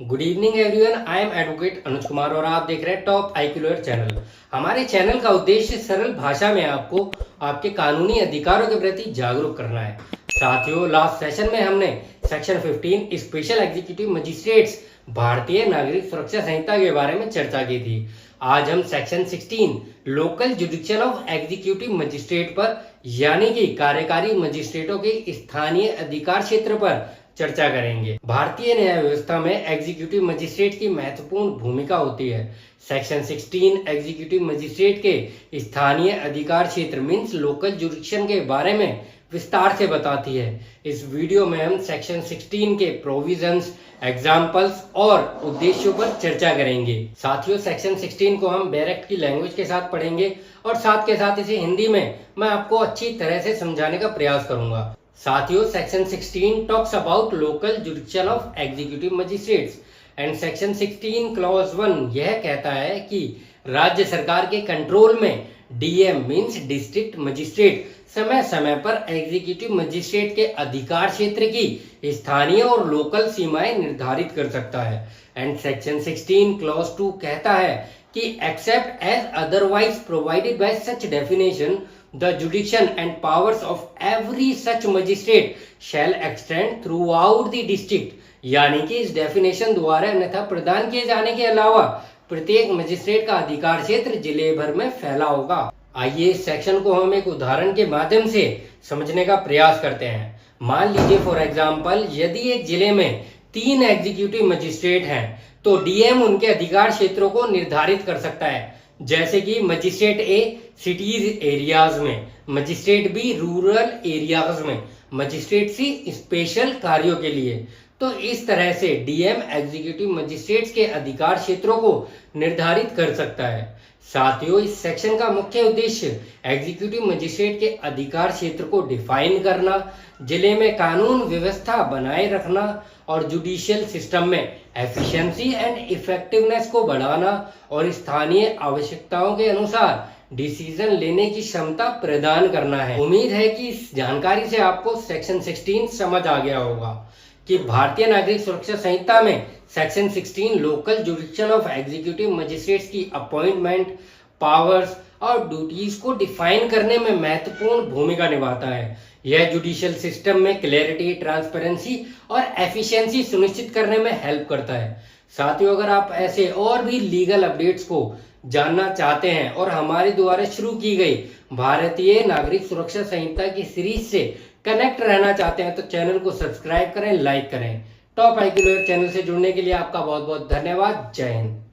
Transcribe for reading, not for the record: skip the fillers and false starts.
Good evening everyone, I am advocate Anuj Kumar और आप देख रहे हैं टॉप आईक्यू लॉयर चैनल। हमारे चैनल का उद्देश्य सरल भाषा में आपको आपके कानूनी अधिकारों के प्रति जागरूक करना है। साथियों, लास्ट सेशन में हमने सेक्शन 15 स्पेशल एग्जीक्यूटिव मजिस्ट्रेट्स भारतीय नागरिक सुरक्षा संहिता के बारे में चर्चा की थी। आज हम section 16 local जुडिक्शन of executive magistrate पर यानी कि कार्यकारी मजिस्ट्रेटों के स्थानीय अधिकार क्षेत्र पर चर्चा करेंगे। भारतीय न्याय व्यवस्था में एग्जीक्यूटिव मजिस्ट्रेट की महत्वपूर्ण भूमिका होती है। सेक्शन 16 एग्जीक्यूटिव मजिस्ट्रेट के स्थानीय अधिकार क्षेत्र मीन्स लोकल जुरिडिक्शन के बारे में विस्तार से बताती है। इस वीडियो में हम सेक्शन 16 के प्रोविजंस, एग्जाम्पल्स और उद्देश्यों पर चर्चा करेंगे। साथियों, सेक्शन 16 को हम डायरेक्ट की लैंग्वेज के साथ पढ़ेंगे और साथ के साथ इसे हिंदी में मैं आपको अच्छी तरह से समझाने का प्रयास करूंगा। साथियों, section 16 talks about local जुडिक्शन of executive magistrates and section 16 clause 1 यह कहता है कि राज्य सरकार के कंट्रोल में डीएम मींस डिस्ट्रिक्ट मजिस्ट्रेट समय समय पर एग्जीक्यूटिव मजिस्ट्रेट के अधिकार क्षेत्र की स्थानीय और लोकल सीमाएं निर्धारित कर सकता है। एंड सेक्शन 16 क्लॉज 2 कहता है कि except as otherwise provided by such definition the jurisdiction and powers of every such magistrate shall extend throughout the district, यानी कि इस डेफिनेशन द्वारा अन्यथा प्रदान किए जाने के अलावा प्रत्येक मजिस्ट्रेट का अधिकार क्षेत्र जिले भर में फैला होगा। आइए इस सेक्शन को हम एक उदाहरण के माध्यम से समझने का प्रयास करते हैं। मान लीजिए फॉर एग्जांपल, यदि एक जिले में 3 एग्जीक्यूटिव मजिस्ट्रेट हैं तो डीएम उनके अधिकार क्षेत्रों को निर्धारित कर सकता है, जैसे कि मजिस्ट्रेट ए सिटीज एरियाज में, मजिस्ट्रेट बी रूरल एरियाज में, मजिस्ट्रेट सी स्पेशल कार्यों के लिए। तो इस तरह से डीएम एग्जीक्यूटिव मजिस्ट्रेट्स के अधिकार क्षेत्रों को निर्धारित कर सकता है। साथियों, इस सेक्शन का मुख्य उद्देश्य एग्जीक्यूटिव मजिस्ट्रेट के अधिकार क्षेत्र को डिफाइन करना, जिले में कानून व्यवस्था बनाए रखना और जुडिशियल सिस्टम में एफिशिएंसी एंड इफेक्टिवनेस को बढ़ाना और स्थानीय आवश्यकताओं के अनुसार डिसीजन लेने की क्षमता प्रदान करना है। उम्मीद है कि इस जानकारी से आपको सेक्शन 16 समझ आ गया होगा कि भारतीय नागरिक सुरक्षा संहिता में section 16 local जुडिक्शन of executive magistrates की अपॉइंटमेंट, पावर्स और ड्यूटीज को डिफाइन करने में महत्वपूर्ण भूमिका निभाता है। यह जुडिशियल सिस्टम में क्लैरिटी, ट्रांसपेरेंसी और एफिशिएंसी सुनिश्चित करने में हेल्प करता है। साथियों, अगर आप ऐसे और भी लीगल अपडेट्स को जानना चाहते हैं और हमारे द्वारा शुरू की गई भारतीय नागरिक सुरक्षा संहिता की सीरीज से कनेक्ट रहना चाहते हैं तो चैनल को सब्सक्राइब करें, लाइक करें। टॉप आईक्यू लॉयर चैनल से जुड़ने के लिए आपका बहुत बहुत धन्यवाद। जय हिंद।